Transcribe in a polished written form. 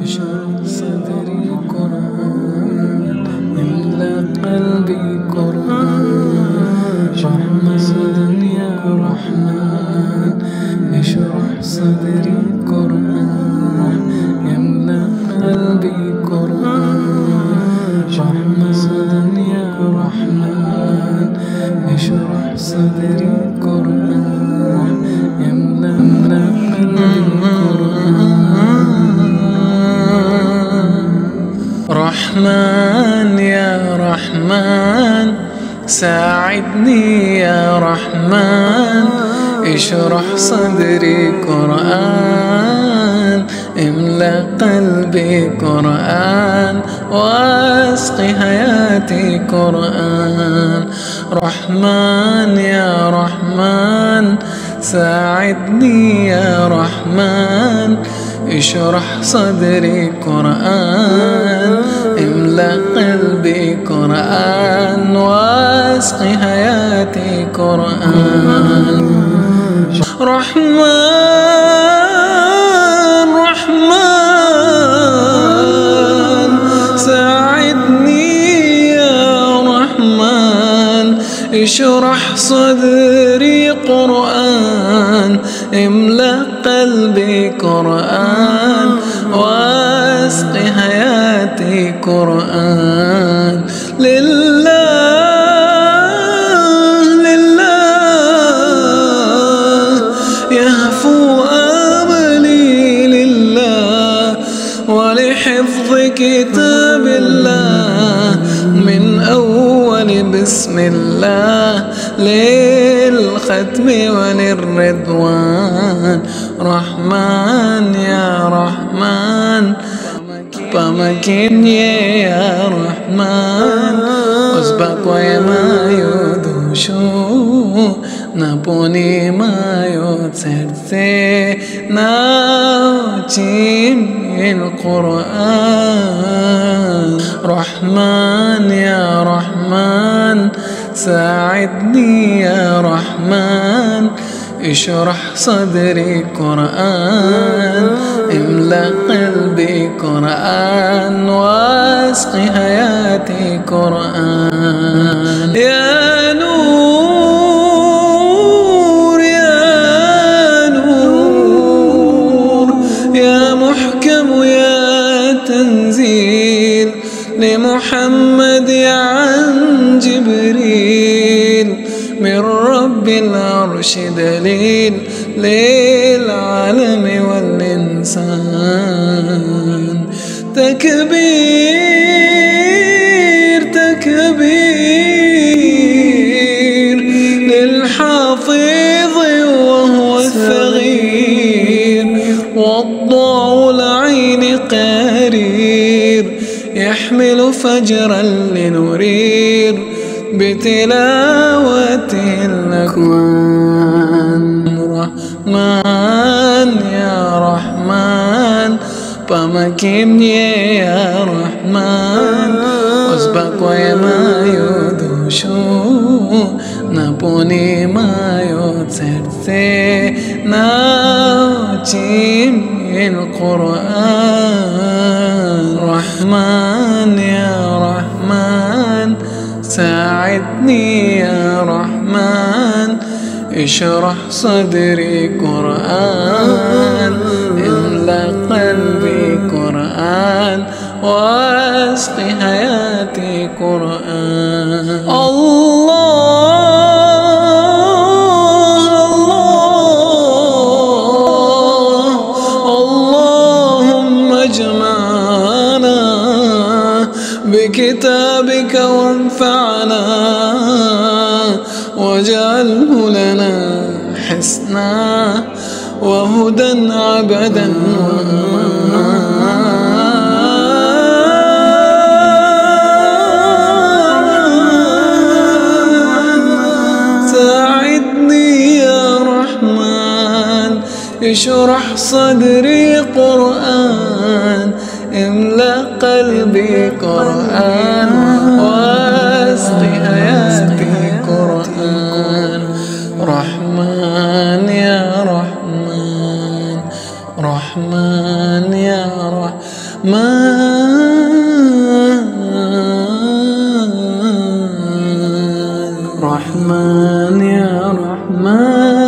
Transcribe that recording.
اشرح صدري قرآن، املأ قلبي قرآن. رحمن يا رحمن اشرح صدري قرآن، املأ قلبي قرآن. رحمن يا رحمن اشرح صدري قرآن، املأ قلبي قرآن. رحمن يا رحمن ساعدني يا رحمن اشرح صدري قرآن، املأ قلبي قرآن واسق حياتي قرآن. رحمن يا رحمن ساعدني يا رحمن اشرح صدري قرآن، املأ قلبي قرآن واسق حياتي قرآن. رحمن رحمن ساعدني يا رحمن اشرح صدري قرآن، املأ قلبي قرآن واسق حياتي قرآن. يهفو أملي لله ولحفظ كتاب الله، من أول بسم الله للختم وللرضوان. رحمن يا رحمن pamakinye ya Rahman, uzbakwa ya mayo dushu naponi mayo terte na chimil Quran. Rahman ya Rahman ساعدني يا رحمن اشرح صدري قرآن، املأ قلبي قرآن واسق حياتي قرآن. يا نور يا نور يا محكم يا تنزيل لمحمد عن جبريل، من رب العرش دليل للعالم والإنسان. تكبير تكبير للحافظ وهو الثغير، والضوء العين قرير يحمل فجرا لنرير بتلاوة الأكوان. رحمن يا رحمن pamakinye ya Rahman, uzbakwa ya mayo dushu naponi mayo terte na chimil Quran. Rahman ya Rahman ساعدني يا رحمن اشرح صدري قرآن، املأ قلبي قرآن واسق حياتي قرآن. اللهم اجمعنا بكتابك وانفعنا واجعله لنا حسنا وهدى عبدا ساعدني يا رحمن اشرح صدري قرآن، املأ قلبي قرآن واسق حياتي قرآن. رحمن يا رحمن رحمن يا رحمن رحمن يا رحمن